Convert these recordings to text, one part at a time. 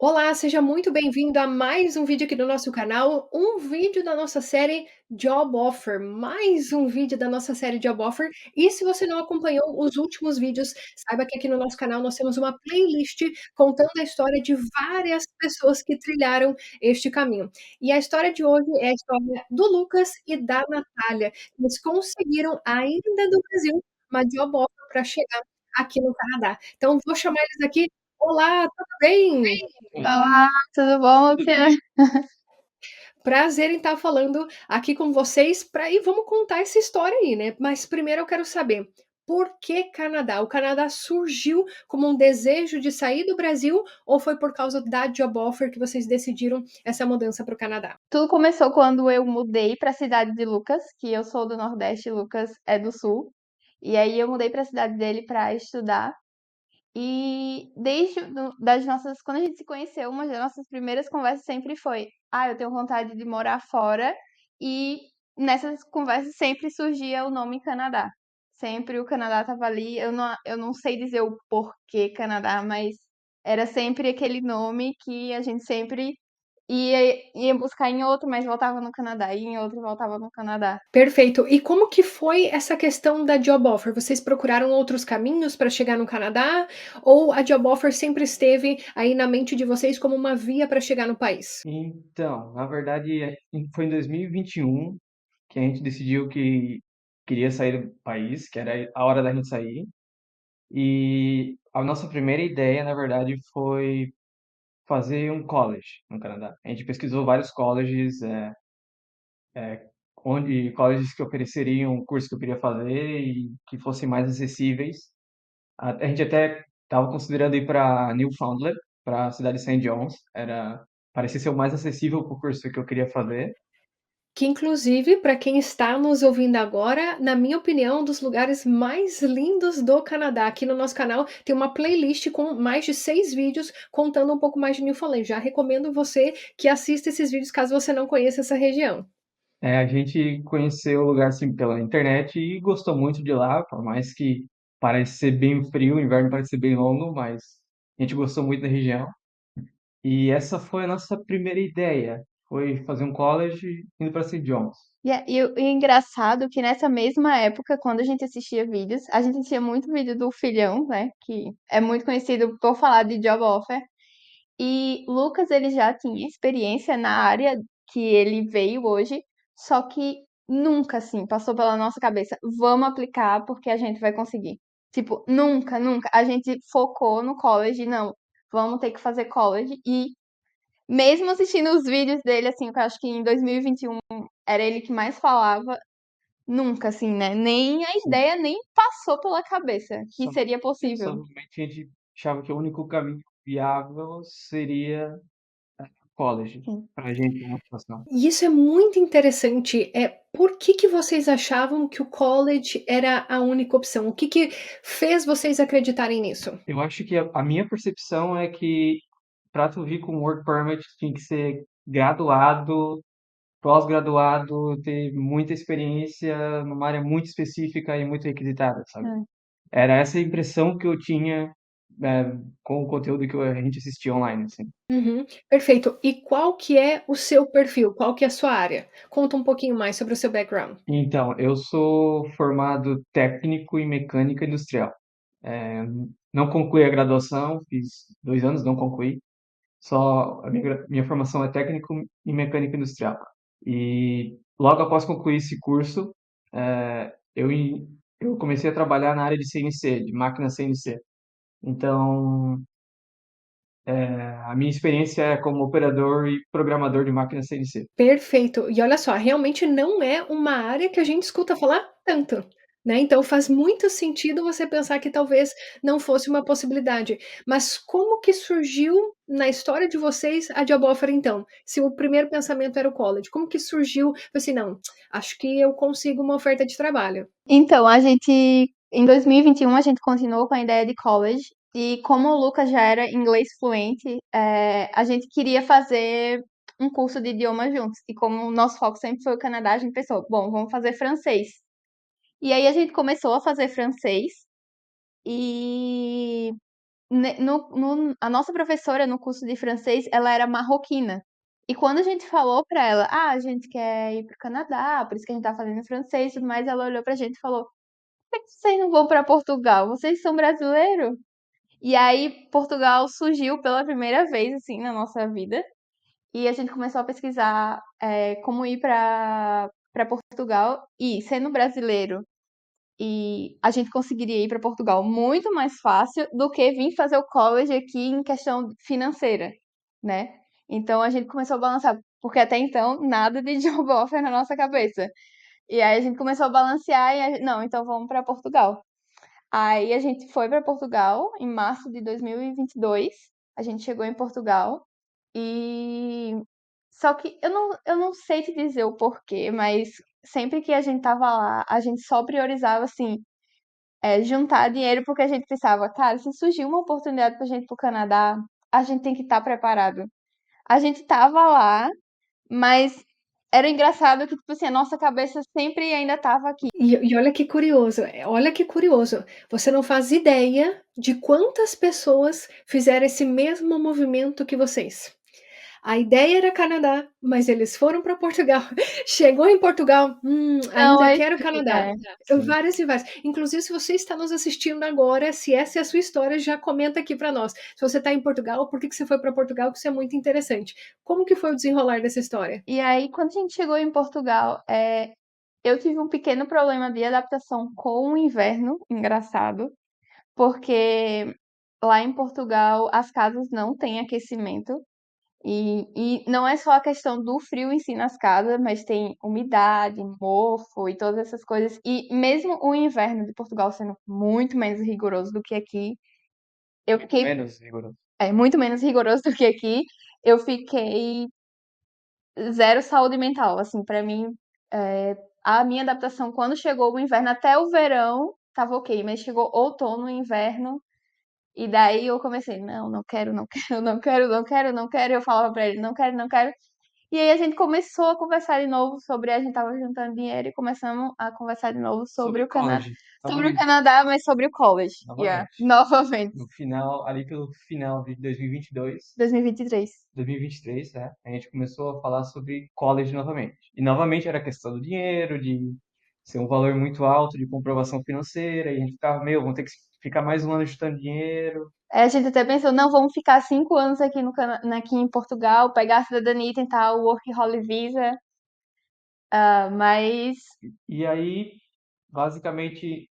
Olá, seja muito bem-vindo a mais um vídeo aqui do nosso canal, um vídeo da nossa série Job Offer, mais um vídeo da nossa série Job Offer. E se você não acompanhou os últimos vídeos, saiba que aqui no nosso canal nós temos uma playlist contando a história de várias pessoas que trilharam este caminho. E a história de hoje é a história do Lucas e da Natália. Eles conseguiram, ainda do Brasil, uma Job Offer para chegar aqui no Canadá. Então, vou chamar eles aqui. Olá, tudo bem? Olá, tudo bom, Luciana? Prazer em estar falando aqui com vocês e vamos contar essa história aí, né. Mas primeiro eu quero saber, por que Canadá? O Canadá surgiu como um desejo de sair do Brasil ou foi por causa da job offer que vocês decidiram essa mudança para o Canadá? Tudo começou quando eu mudei para a cidade de Lucas, que eu sou do Nordeste, Lucas é do Sul. E aí eu mudei para a cidade dele para estudar. E das nossas, quando a gente se conheceu, uma das nossas primeiras conversas sempre foi: "Ah, eu tenho vontade de morar fora". E nessas conversas sempre surgia o nome Canadá. Sempre o Canadá estava ali. Eu não sei dizer o porquê Canadá, mas era sempre aquele nome que a gente sempre ia buscar em outro, mas voltava no Canadá, ia em outro e voltava no Canadá. Perfeito. E como que foi essa questão da job offer? Vocês procuraram outros caminhos para chegar no Canadá ou a job offer sempre esteve aí na mente de vocês como uma via para chegar no país? Então, na verdade, foi em 2021 que a gente decidiu que queria sair do país, que era a hora da gente sair. E a nossa primeira ideia, na verdade, foi fazer um college no Canadá. A gente pesquisou vários colleges, colleges que ofereceriam o curso que eu queria fazer e que fossem mais acessíveis. A gente até estava considerando ir para Newfoundland, para a cidade de Saint John's. Parecia ser o mais acessível para o curso que eu queria fazer. Que inclusive, para quem está nos ouvindo agora, na minha opinião, um dos lugares mais lindos do Canadá. Aqui no nosso canal tem uma playlist com mais de 6 vídeos contando um pouco mais de Newfoundland. Já recomendo você que assista esses vídeos caso você não conheça essa região. A gente conheceu o lugar assim pela internet e gostou muito de lá, por mais que parece ser bem frio, o inverno parece ser bem longo, mas a gente gostou muito da região. E essa foi a nossa primeira ideia, foi fazer um college indo para St. John's. E o engraçado é que nessa mesma época, quando a gente assistia vídeos, a gente assistia muito vídeo do Filhão, né? Que é muito conhecido por falar de job offer. E Lucas, ele já tinha experiência na área que ele veio hoje, só que nunca, assim, passou pela nossa cabeça: vamos aplicar porque a gente vai conseguir. Tipo, nunca, nunca. A gente focou no college, não, vamos ter que fazer college. E mesmo assistindo os vídeos dele, assim, que eu acho que em 2021 era ele que mais falava, nunca, assim, né? Nem a ideia nem passou pela cabeça que Só, seria só possível. realmente a gente achava que o único caminho viável seria college Sim. para a gente na situação. E isso é muito interessante. Por que vocês achavam que o college era a única opção? O que fez vocês acreditarem nisso? Eu acho que a minha percepção é que para tu vir com work permit tinha que ser graduado, pós-graduado, ter muita experiência numa área muito específica e muito requisitada, sabe? É. Era essa a impressão que eu tinha, com o conteúdo que a gente assistia online, assim. Uhum, perfeito. E qual que é o seu perfil? Qual que é a sua área? Conta um pouquinho mais sobre o seu background. Então, eu sou formado técnico em mecânica industrial. Eh, não concluí a graduação, fiz 2 anos, não concluí. Só a minha formação é técnico em mecânica industrial. E logo após concluir esse curso, eu comecei a trabalhar na área de CNC, de máquina CNC. Então, a minha experiência é como operador e programador de máquina CNC. Perfeito. E olha só, realmente não é uma área que a gente escuta falar tanto, né, então faz muito sentido você pensar que talvez não fosse uma possibilidade. Mas como que surgiu na história de vocês a job offer então? Se o primeiro pensamento era o college, como que surgiu, assim: "Não, acho que eu consigo uma oferta de trabalho"? Então, em 2021, a gente continuou com a ideia de college. E como o Lucas já era inglês fluente, a gente queria fazer um curso de idioma juntos. E como o nosso foco sempre foi o Canadá, a gente pensou: bom, vamos fazer francês. E aí a gente começou a fazer francês. E A nossa professora no curso de francês, ela era marroquina. E quando a gente falou pra ela, a gente quer ir pro Canadá, por isso que a gente tá fazendo francês e tudo mais, ela olhou pra gente e falou: por que vocês não vão pra Portugal? Vocês são brasileiros? E aí, Portugal surgiu pela primeira vez, assim, na nossa vida. E a gente começou a pesquisar como ir para Portugal. E, sendo brasileiro, e a gente conseguiria ir para Portugal muito mais fácil do que vir fazer o college aqui em questão financeira, né? Então a gente começou a balançar, porque até então nada de job offer na nossa cabeça. E aí a gente começou a balancear não, então vamos para Portugal. Aí a gente foi para Portugal em março de 2022. A gente chegou em Portugal e só que eu não sei te dizer o porquê, mas sempre que a gente tava lá, a gente só priorizava assim, juntar dinheiro porque a gente pensava, cara, se surgir uma oportunidade pra gente ir pro Canadá, a gente tem que estar preparado. A gente tava lá, mas era engraçado que, tipo assim, a nossa cabeça sempre ainda tava aqui. E olha que curioso, olha que curioso, você não faz ideia de quantas pessoas fizeram esse mesmo movimento que vocês. A ideia era Canadá, mas eles foram para Portugal. Chegou em Portugal, Não, ainda é quero sim, Canadá. Sim. Várias e várias. Inclusive, se você está nos assistindo agora, se essa é a sua história, já comenta aqui para nós. Se você está em Portugal, por que você foi para Portugal? Que isso é muito interessante. Como que foi o desenrolar dessa história? E aí, quando a gente chegou em Portugal, eu tive um pequeno problema de adaptação com o inverno, engraçado, porque lá em Portugal as casas não têm aquecimento. E não é só a questão do frio em si nas casas, mas tem umidade, mofo e todas essas coisas. E mesmo o inverno de Portugal sendo muito menos rigoroso do que aqui, eu Muito fiquei. menos rigoroso. Muito menos rigoroso do que aqui, eu fiquei zero saúde mental. Assim, pra mim, a minha adaptação quando chegou o inverno, até o verão, tava ok, mas chegou outono e inverno, e daí eu comecei, não, não quero, não quero, não quero, não quero, não quero. Eu falava pra ele, não quero, não quero. E aí a gente começou a conversar de novo sobre, a gente tava juntando dinheiro e começamos a conversar de novo sobre Sobre o Canadá, college, sobre o novamente, Canadá, mas sobre o college. Yeah, novamente. novamente. No final, ali pelo final de 2022, 2023. 2023, né, a gente começou a falar sobre college novamente. E novamente era a questão do dinheiro, de ser um valor muito alto de comprovação financeira, e a gente ficava, meu, vamos ter que ficar mais um ano juntando dinheiro. Aí a gente até pensou, não, vamos ficar 5 anos aqui, aqui em Portugal, pegar a cidadania e tentar o Work Holiday Visa. Mas. E aí, basicamente,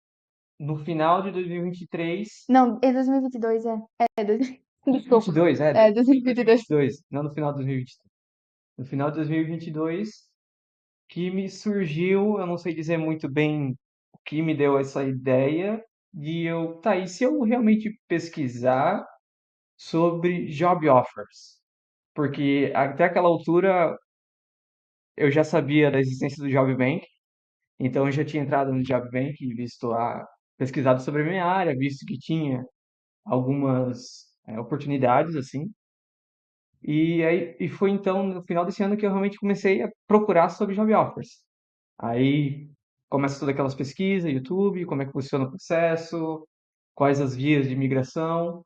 no final de 2023, Não, é 2022, é. Desculpa. 2022, É 2022. 2022, não no final de 2023. No final de 2022, que me surgiu, eu não sei dizer muito bem o que me deu essa ideia de eu, tá, e se eu realmente pesquisar sobre job offers? Porque até aquela altura eu já sabia da existência do Job Bank, então eu já tinha entrado no Job Bank e visto pesquisado sobre a minha área, visto que tinha algumas oportunidades assim. E foi então no final desse ano que eu realmente comecei a procurar sobre job offers. Aí começa todas aquelas pesquisas, YouTube, como é que funciona o processo, quais as vias de migração.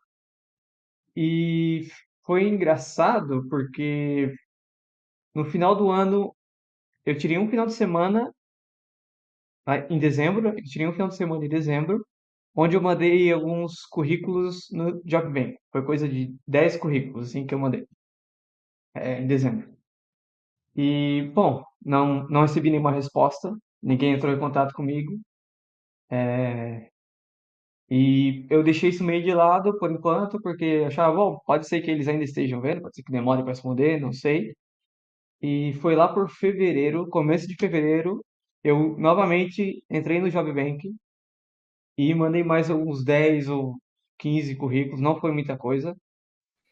E foi engraçado porque no final do ano eu tirei um final de semana em dezembro, eu tirei um final de semana em dezembro, onde eu mandei alguns currículos no Job Bank. Foi coisa de 10 currículos assim que eu mandei em dezembro. E, bom, não recebi nenhuma resposta, ninguém entrou em contato comigo. E eu deixei isso meio de lado por enquanto, porque eu achava, bom, pode ser que eles ainda estejam vendo, pode ser que demore para responder, não sei. E foi lá por fevereiro, começo de fevereiro, eu novamente entrei no Job Bank e mandei mais uns 10 ou 15 currículos, não foi muita coisa.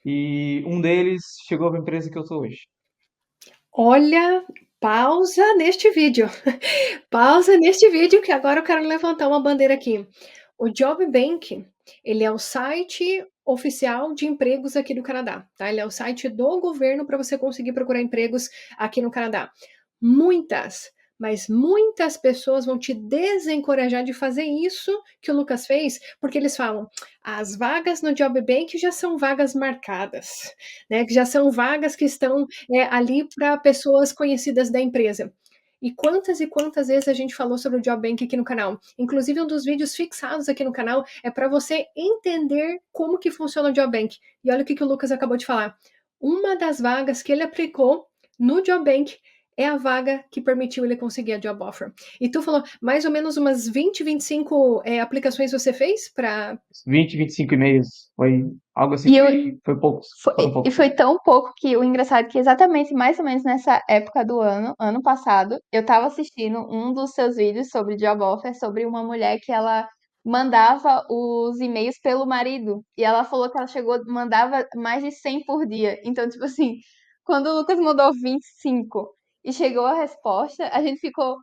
E um deles chegou para a empresa que eu sou hoje. Olha, pausa neste vídeo. Pausa neste vídeo que agora eu quero levantar uma bandeira aqui. O Job Bank, ele é o site oficial de empregos aqui do Canadá, tá? Ele é o site do governo para você conseguir procurar empregos aqui no Canadá. Muitas, mas muitas pessoas vão te desencorajar de fazer isso que o Lucas fez, porque eles falam: as vagas no Job Bank já são vagas marcadas, né? Que já são vagas que estão ali para pessoas conhecidas da empresa. E quantas vezes a gente falou sobre o Job Bank aqui no canal? Inclusive, um dos vídeos fixados aqui no canal é para você entender como que funciona o Job Bank. E olha o que o Lucas acabou de falar. Uma das vagas que ele aplicou no Job Bank é a vaga que permitiu ele conseguir a job offer. E tu falou, mais ou menos umas 20, 25 aplicações você fez para... 20, 25 e-mails. Foi algo assim, E eu, foi poucos. Foram e poucos. foi tão pouco que o engraçado é que exatamente mais ou menos nessa época do ano passado, eu tava assistindo um dos seus vídeos sobre job offer, sobre uma mulher que ela mandava os e-mails pelo marido. E ela falou que ela mandava mais de 100 por dia. Então, tipo assim, quando o Lucas mandou 25 e chegou a resposta, a gente ficou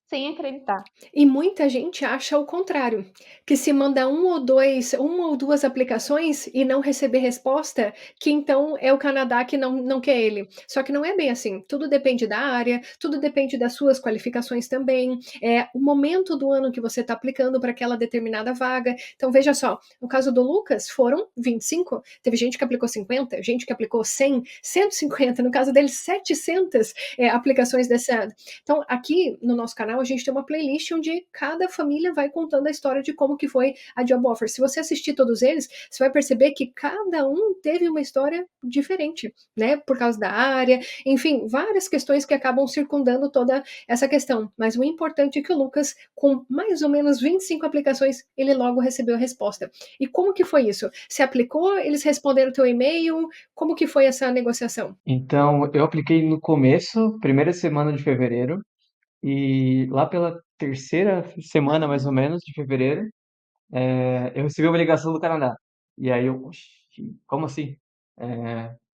sem acreditar. E muita gente acha o contrário, que se manda uma ou duas aplicações e não receber resposta, que então é o Canadá que não quer ele. Só que não é bem assim. Tudo depende da área, tudo depende das suas qualificações também, o momento do ano que você está aplicando para aquela determinada vaga. Então veja só, no caso do Lucas foram 25, teve gente que aplicou 50, gente que aplicou 100, 150, no caso dele 700 aplicações dessa. Então aqui no nosso canal a gente tem uma playlist onde cada família vai contando a história de como que foi a job offer. Se você assistir todos eles, você vai perceber que cada um teve uma história diferente, né? Por causa da área, enfim, várias questões que acabam circundando toda essa questão. Mas o importante é que o Lucas, com mais ou menos 25 aplicações, ele logo recebeu a resposta. E como que foi isso? Você aplicou, eles responderam o teu e-mail? Como que foi essa negociação? Então, eu apliquei no começo, primeira semana de fevereiro, e lá pela terceira semana, mais ou menos, de fevereiro, eu recebi uma ligação do Canadá. E aí eu, "Oxi, como assim?"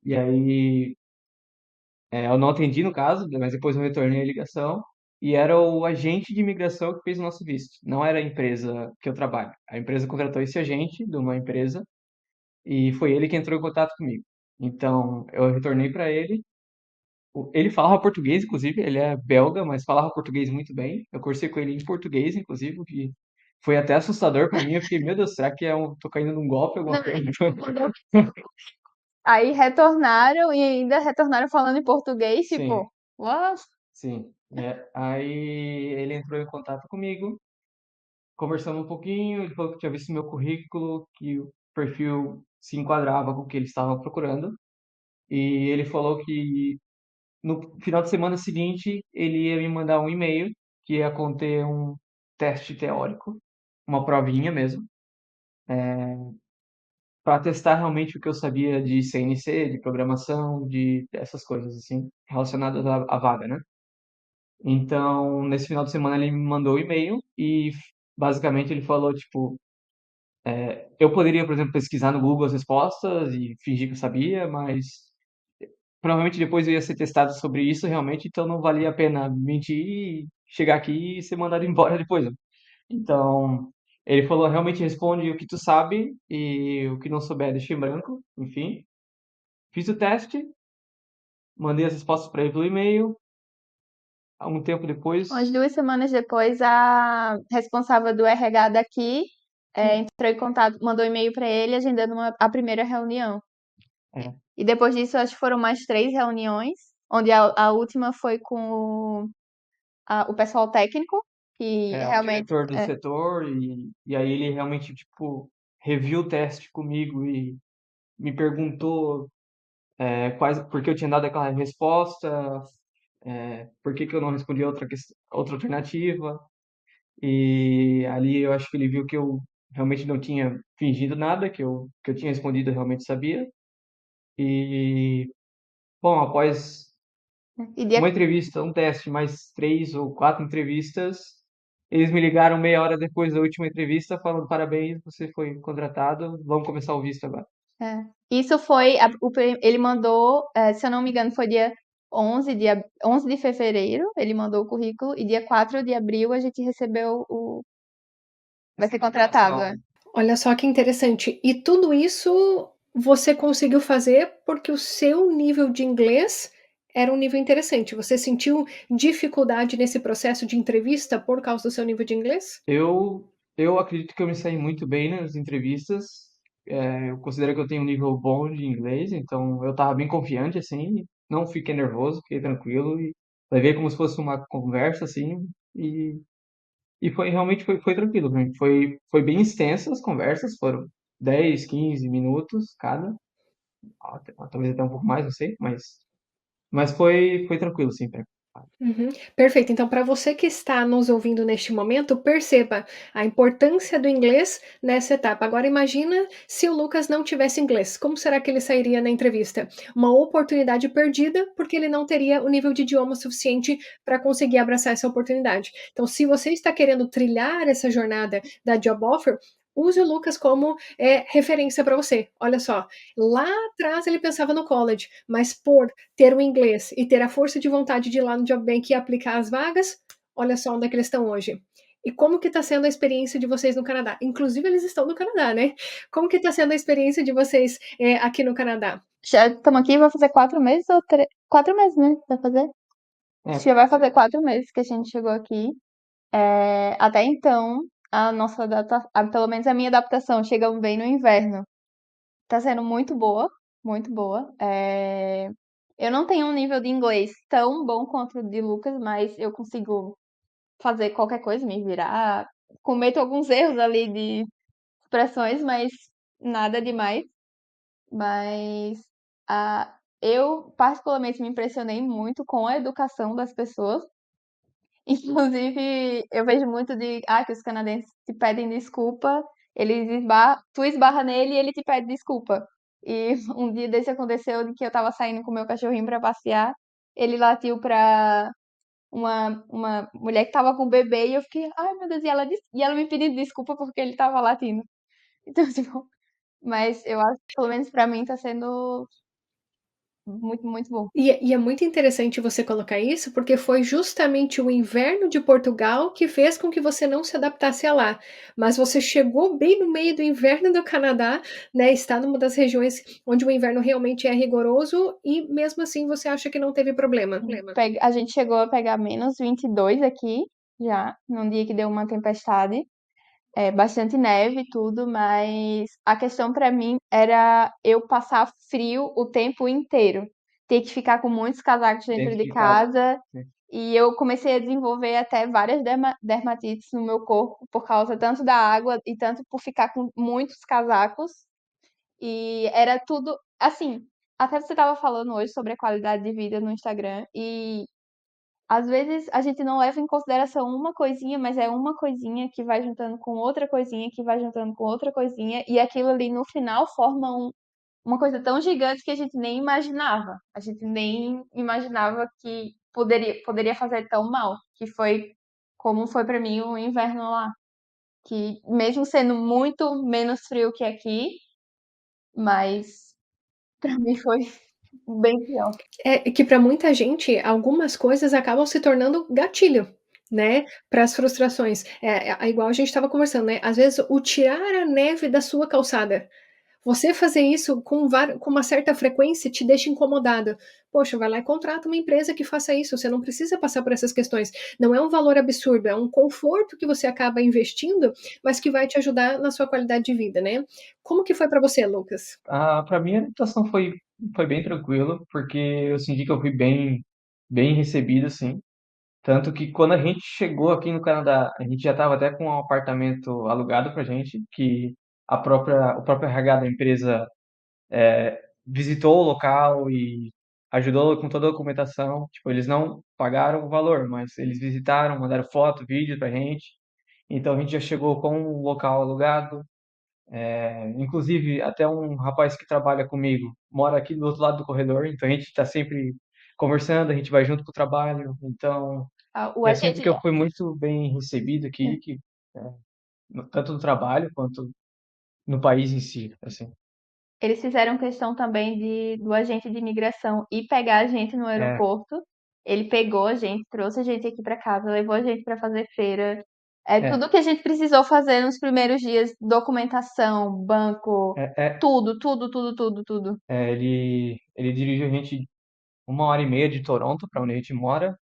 E aí eu não atendi no caso, mas depois eu retornei a ligação. E era o agente de imigração que fez o nosso visto. Não era a empresa que eu trabalho. A empresa contratou esse agente de uma empresa e foi ele que entrou em contato comigo. Então eu retornei para ele. Ele falava português, inclusive, ele é belga, mas falava português muito bem. Eu conversei com ele em português, inclusive, que foi até assustador para mim. Eu fiquei, meu Deus, será que tô caindo num golpe, alguma Não, coisa? aí retornaram e ainda retornaram falando em português, Sim, tipo, what? sim. Aí ele entrou em contato comigo, conversamos um pouquinho, ele falou que tinha visto meu currículo, que o perfil se enquadrava com o que ele estava procurando. E ele falou que no final de semana seguinte ele ia me mandar um e-mail que ia conter um teste teórico, uma provinha mesmo, para testar realmente o que eu sabia de CNC, de programação, de essas coisas assim, relacionadas à vaga, né? Então, nesse final de semana ele me mandou o e-mail e basicamente ele falou, tipo, eu poderia, por exemplo, pesquisar no Google as respostas e fingir que eu sabia, mas provavelmente depois eu ia ser testado sobre isso realmente, então não valia a pena mentir e chegar aqui e ser mandado embora depois, né? Então, ele falou, realmente responde o que tu sabe e o que não souber deixa em branco, enfim. Fiz o teste, mandei as respostas para ele pelo e-mail, há um tempo depois, Umas 2 semanas depois, a responsável do RH daqui entrou em contato, mandou um e-mail para ele agendando a primeira reunião. é, E depois disso, acho que foram mais 3 reuniões, onde a última foi com o pessoal técnico, que o realmente. diretor do setor, e aí ele realmente, tipo, reviu o teste comigo e me perguntou por que eu tinha dado aquela resposta, por que que eu não respondi outra alternativa. E ali eu acho que ele viu que eu realmente não tinha fingido nada, que eu tinha respondido, eu realmente sabia. E, bom, após E uma entrevista, um teste, mais 3 ou 4 entrevistas, eles me ligaram meia hora depois da última entrevista, falando: parabéns, você foi contratado, vamos começar o visto agora. isso foi. Ele mandou, se eu não me engano, foi dia 11 de fevereiro, ele mandou o currículo, e dia 4 de abril a gente recebeu o. Vai ser contratado. Contratação. Olha só que interessante. E tudo isso você conseguiu fazer porque o seu nível de inglês Era um nível interessante. Você sentiu dificuldade nesse processo de entrevista por causa do seu nível de inglês? Eu acredito que eu me saí muito bem nas entrevistas. Eu considero que eu tenho um nível bom de inglês, então eu estava bem confiante, assim, não fiquei nervoso, fiquei tranquilo e levei como se fosse uma conversa, assim, e, e foi realmente foi tranquilo pra mim. Foi bem extensa as conversas, foram 10, 15 minutos cada, talvez até um pouco mais, não sei, mas foi tranquilo, sim, pra mim. Uhum. Perfeito. Então, para você que está nos ouvindo neste momento, perceba a importância do inglês nessa etapa. Agora, imagina se o Lucas não tivesse inglês. Como será que ele sairia na entrevista? Uma oportunidade perdida, porque ele não teria o nível de idioma suficiente para conseguir abraçar essa oportunidade. Então, se você está querendo trilhar essa jornada da job offer, use o Lucas como referência para você. Olha só, lá atrás ele pensava no college, mas por ter o inglês e ter a força de vontade de ir lá no Job Bank e aplicar as vagas, olha só onde é que eles estão hoje. E como que está sendo a experiência de vocês no Canadá? Inclusive eles estão no Canadá, né? Como que está sendo a experiência de vocês aqui no Canadá? Já estamos aqui, vai fazer 4 meses ou 4 meses, né? Vai fazer? É, Acho que vai fazer 4 meses que a gente chegou aqui. Até então, a nossa data, pelo menos a minha adaptação, chegamos bem no inverno. Tá sendo muito boa, muito boa. Eu não tenho um nível de inglês tão bom quanto o de Lucas, mas eu consigo fazer qualquer coisa, me virar. Cometo alguns erros ali de expressões, mas nada demais. Mas eu particularmente me impressionei muito com a educação das pessoas. Inclusive, eu vejo muito que os canadenses te pedem desculpa, tu esbarra nele e ele te pede desculpa. E um dia desse aconteceu de que eu tava saindo com o meu cachorrinho pra passear, ele latiu pra uma mulher que tava com o bebê e eu fiquei, ai meu Deus, e ela me pedindo desculpa porque ele tava latindo. Então, tipo, mas eu acho que pelo menos pra mim tá sendo muito, muito bom. E é muito interessante você colocar isso, porque foi justamente o inverno de Portugal que fez com que você não se adaptasse a lá. Mas você chegou bem no meio do inverno do Canadá, né? Está numa das regiões onde o inverno realmente é rigoroso e mesmo assim você acha que não teve problema. A gente chegou a pegar -22 aqui, já, num dia que deu uma tempestade. Bastante neve e tudo, mas a questão pra mim era eu passar frio o tempo inteiro. Ter que ficar com muitos casacos dentro dentro de de casa. casa. Né? E eu comecei a desenvolver até várias dermatites no meu corpo, por causa tanto da água e tanto por ficar com muitos casacos. E era tudo, assim, até você estava falando hoje sobre a qualidade de vida no Instagram, e às vezes a gente não leva em consideração uma coisinha, mas é uma coisinha que vai juntando com outra coisinha, que vai juntando com outra coisinha, e aquilo ali no final forma uma coisa tão gigante que a gente nem imaginava. A gente nem imaginava que poderia fazer tão mal, que foi como foi pra mim o inverno lá. Que mesmo sendo muito menos frio que aqui, mas pra mim foi bem pior. É que para muita gente, algumas coisas acabam se tornando gatilho, né, para as frustrações. Igual a gente estava conversando, né, às vezes o tirar a neve da sua calçada, você fazer isso com uma certa frequência te deixa incomodado. Poxa, vai lá e contrata uma empresa que faça isso, você não precisa passar por essas questões. Não é um valor absurdo, é um conforto que você acaba investindo, mas que vai te ajudar na sua qualidade de vida, né. Como que foi para você, Lucas? Para mim a adaptação foi bem tranquila, porque eu senti que eu fui bem recebido, assim. Tanto que quando a gente chegou aqui no Canadá, a gente já estava até com um apartamento alugado pra gente, que o próprio RH da empresa visitou o local e ajudou com toda a documentação. Tipo, eles não pagaram o valor, mas eles visitaram, mandaram foto, vídeo pra gente. Então a gente já chegou com o local alugado. Inclusive, até um rapaz que trabalha comigo mora aqui do outro lado do corredor, então a gente está sempre conversando, a gente vai junto para o trabalho. Então, O eu sinto agente que eu fui muito bem recebido aqui, é, tanto no trabalho quanto no país em si, assim. Eles fizeram questão também do agente de imigração ir pegar a gente no É, aeroporto. Ele pegou a gente, trouxe a gente aqui para casa, levou a gente para fazer feira. É é, tudo que a gente precisou fazer nos primeiros dias, documentação, banco, é, é, tudo, tudo, tudo, tudo, tudo. ele dirigiu a gente 1 hora e meia de Toronto, para onde a gente mora.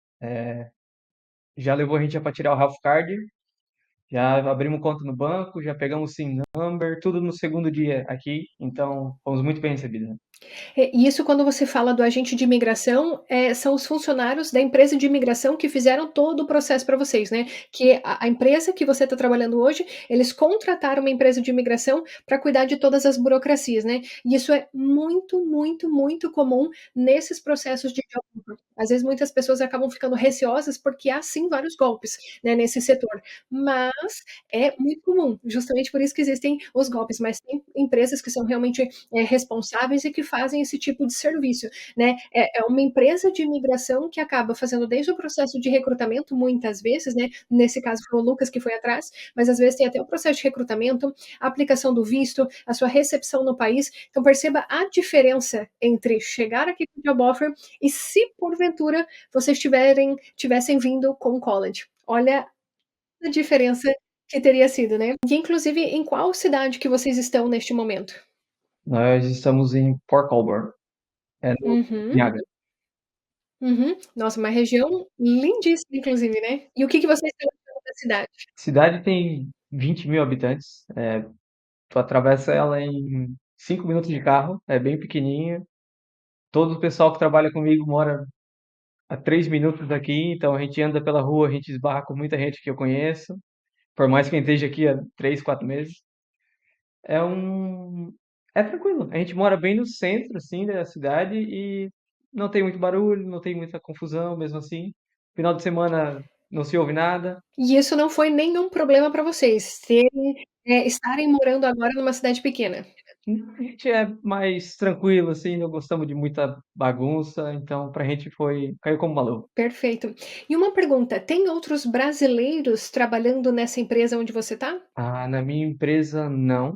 Já levou a gente para tirar o Health Card, já abrimos conta no banco, já pegamos SIM number, tudo no segundo dia aqui, então fomos muito bem recebidos, né? E isso quando você fala do agente de imigração, são os funcionários da empresa de imigração que fizeram todo o processo para vocês, né, que a empresa que você está trabalhando hoje, eles contrataram uma empresa de imigração para cuidar de todas as burocracias, né, e isso é muito, muito, muito comum nesses processos de job offer. Às vezes muitas pessoas acabam ficando receosas, porque há sim vários golpes, né, nesse setor, mas é muito comum, justamente por isso que existem os golpes, mas tem empresas que são realmente responsáveis e que fazem esse tipo de serviço, né? É uma empresa de imigração que acaba fazendo desde o processo de recrutamento, muitas vezes, né? Nesse caso foi o Lucas que foi atrás, mas às vezes tem até o processo de recrutamento, a aplicação do visto, a sua recepção no país. Então perceba a diferença entre chegar aqui com o job offer e se porventura vocês tivessem vindo com o college. Olha a diferença que teria sido, né? E inclusive em qual cidade que vocês estão neste momento? Nós estamos em Port Colborne, no Uhum. Niagara. Uhum. Nossa, uma região lindíssima, inclusive, né. E o que que vocês estão achando da cidade? A cidade tem 20.000 habitantes, tu atravessa ela em 5 minutos de carro, é bem pequenininha. Todo o pessoal que trabalha comigo mora a 3 minutos daqui, então a gente anda pela rua, a gente esbarra com muita gente que eu conheço, por mais que eu esteja aqui há 3, 4 meses. É um é tranquilo, a gente mora bem no centro, assim, da cidade e não tem muito barulho, não tem muita confusão mesmo assim. Final de semana não se ouve nada. E isso não foi nenhum problema para vocês, estarem morando agora numa cidade pequena? A gente é mais tranquilo, assim, não gostamos de muita bagunça, então pra gente foi caiu como uma luva. Perfeito. E uma pergunta, tem outros brasileiros trabalhando nessa empresa onde você está? Ah, na minha empresa não,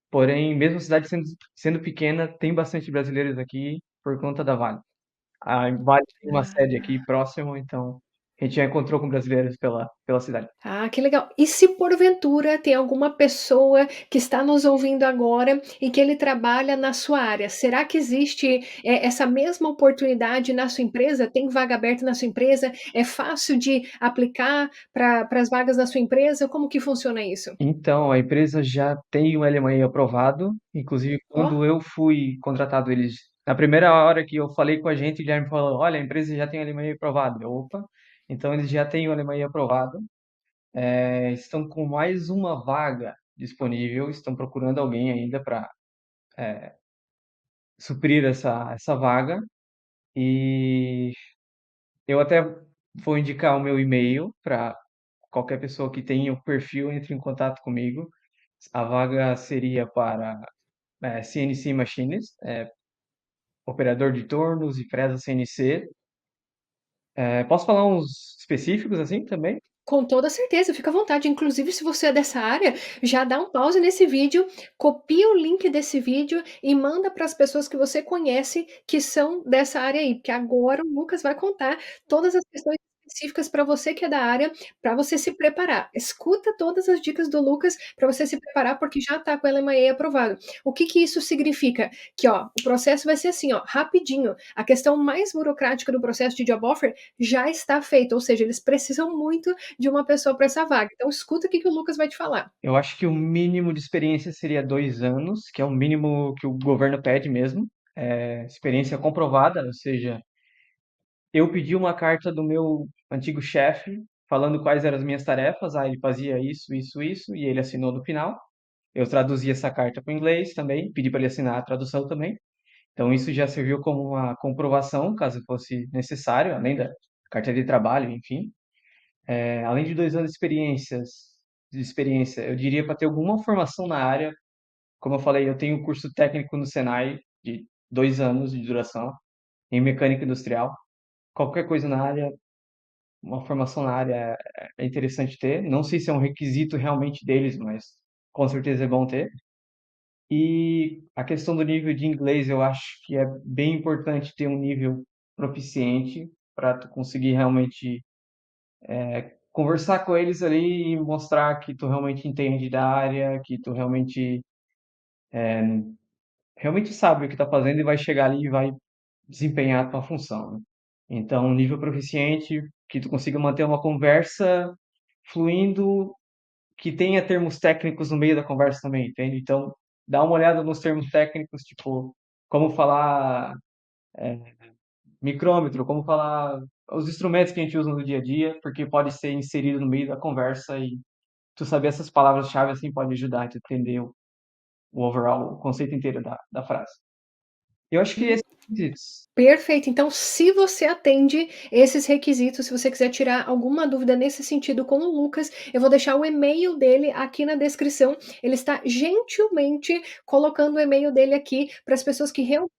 porém, mesmo a cidade sendo pequena, tem bastante brasileiros aqui por conta da Vale. A Vale tem uma sede Ah. aqui próximo, então a gente já encontrou com brasileiros pela cidade. Ah, que legal. E se porventura tem alguma pessoa que está nos ouvindo agora e que ele trabalha na sua área, será que existe, essa mesma oportunidade na sua empresa? Tem vaga aberta na sua empresa? É fácil de aplicar para as vagas da sua empresa? Como que funciona isso? Então, a empresa já tem o LMA aprovado, inclusive Ó, quando eu fui contratado, eles na primeira hora que eu falei com a gente, ele já me falou: "Olha, a empresa já tem o LMA aprovado". Eu: "Opa". Então eles já têm o LMA aprovado, estão com mais uma vaga disponível, estão procurando alguém ainda para suprir essa vaga, e eu até vou indicar o meu e-mail para qualquer pessoa que tenha o perfil entre em contato comigo. A vaga seria para CNC Machines, operador de tornos e fresa CNC. Posso falar uns específicos assim também? com toda certeza, fica à vontade. Inclusive, se você é dessa área, já dá um pause nesse vídeo, copia o link desse vídeo e manda para as pessoas que você conhece que são dessa área aí, porque agora o Lucas vai contar todas as questões específicas para você que é da área, para você se preparar. Escuta todas as dicas do Lucas para você se preparar, porque já está com a LMA aprovado. O que que isso significa? Que ó, o processo vai ser assim, ó, rapidinho. A questão mais burocrática do processo de job offer já está feita, ou seja, eles precisam muito de uma pessoa para essa vaga. Então escuta o que que o Lucas vai te falar. Eu acho que o mínimo de experiência seria 2 anos, que é o mínimo que o governo pede mesmo. Experiência comprovada, ou seja, eu pedi uma carta do meu antigo chefe falando quais eram as minhas tarefas, ele fazia isso, isso, isso, e ele assinou no final. Eu traduzi essa carta para o inglês também, pedi para ele assinar a tradução também. Então isso já serviu como uma comprovação, caso fosse necessário, além da carta de trabalho, enfim. Além de 2 anos de experiência, eu diria para ter alguma formação na área. Como eu falei, eu tenho um curso técnico no Senai de 2 anos de duração em mecânica industrial. Qualquer coisa na área, uma formação na área é interessante ter. Não sei se é um requisito realmente deles, mas com certeza é bom ter. E a questão do nível de inglês, eu acho que é bem importante ter um nível proficiente para tu conseguir realmente conversar com eles ali e mostrar que tu realmente entende da área, que tu realmente sabe o que está fazendo e vai chegar ali e vai desempenhar a tua função, né? Então, um nível proficiente que tu consiga manter uma conversa fluindo, que tenha termos técnicos no meio da conversa também, entende? Então, dá uma olhada nos termos técnicos, tipo, como falar micrômetro, como falar os instrumentos que a gente usa no dia a dia, porque pode ser inserido no meio da conversa e tu saber essas palavras-chave assim pode ajudar a tu entender o overall, o conceito inteiro da frase. Eu acho que esses requisitos. Perfeito. Então, se você atende esses requisitos, se você quiser tirar alguma dúvida nesse sentido com o Lucas, eu vou deixar o e-mail dele aqui na descrição. Ele está gentilmente colocando o e-mail dele aqui para as pessoas que realmente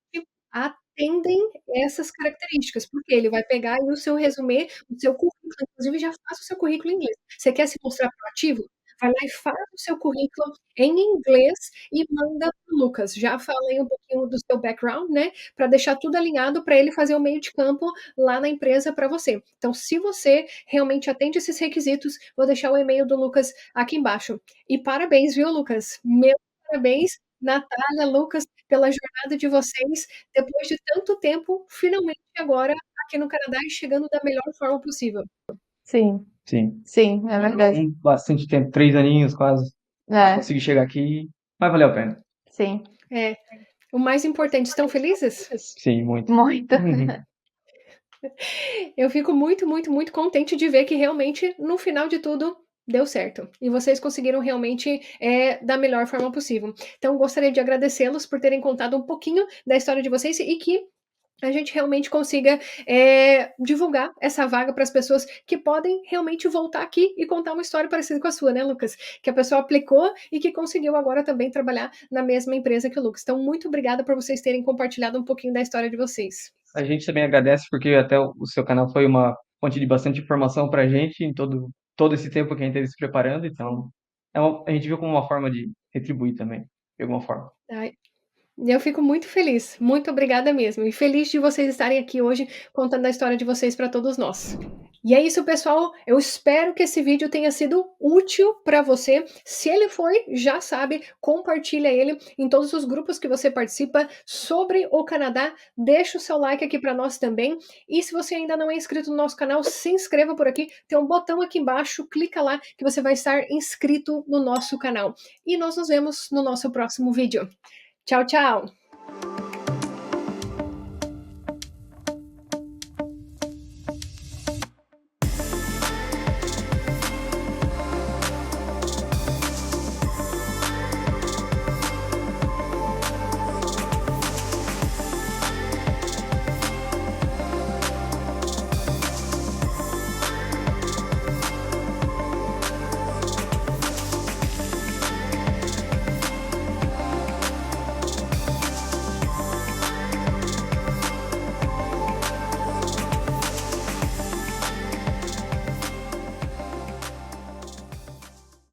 atendem essas características, porque ele vai pegar aí o seu resumê, o seu currículo, inclusive já faça o seu currículo em inglês. Você quer se mostrar proativo? Vai lá e faz o seu currículo em inglês e manda para o Lucas. Já falei um pouquinho do seu background, né? Para deixar tudo alinhado para ele fazer o meio de campo lá na empresa para você. Então, se você realmente atende esses requisitos, vou deixar o e-mail do Lucas aqui embaixo. E parabéns, viu, Lucas? Meu parabéns, Natália, Lucas, pela jornada de vocês. Depois de tanto tempo, finalmente agora aqui no Canadá e chegando da melhor forma possível. Sim, Sim. sim, é verdade. Bastante tempo, 3 aninhos quase, pra É, conseguir chegar aqui, mas valeu a pena. sim, É, o mais importante, estão felizes? Sim, muito. muito. Uhum. Eu fico muito, muito, muito contente de ver que realmente, no final de tudo, deu certo. E vocês conseguiram realmente da melhor forma possível. Então, gostaria de agradecê-los por terem contado um pouquinho da história de vocês e que a gente realmente consiga divulgar essa vaga para as pessoas que podem realmente voltar aqui e contar uma história parecida com a sua, né, Lucas? Que a pessoa aplicou e que conseguiu agora também trabalhar na mesma empresa que o Lucas. Então, muito obrigada por vocês terem compartilhado um pouquinho da história de vocês. A gente também agradece porque até o seu canal foi uma fonte de bastante informação pra gente em todo esse tempo que a gente esteve se preparando, então a gente viu como uma forma de retribuir também, de alguma forma. Tá? Eu fico muito feliz, muito obrigada mesmo, e feliz de vocês estarem aqui hoje contando a história de vocês para todos nós. E é isso, pessoal. Eu espero que esse vídeo tenha sido útil para você. Se ele foi, já sabe, compartilha ele em todos os grupos que você participa sobre o Canadá. Deixa o seu like aqui para nós também. E se você ainda não é inscrito no nosso canal, se inscreva por aqui. Tem um botão aqui embaixo, clica lá que você vai estar inscrito no nosso canal. E nós nos vemos no nosso próximo vídeo. Tchau, tchau!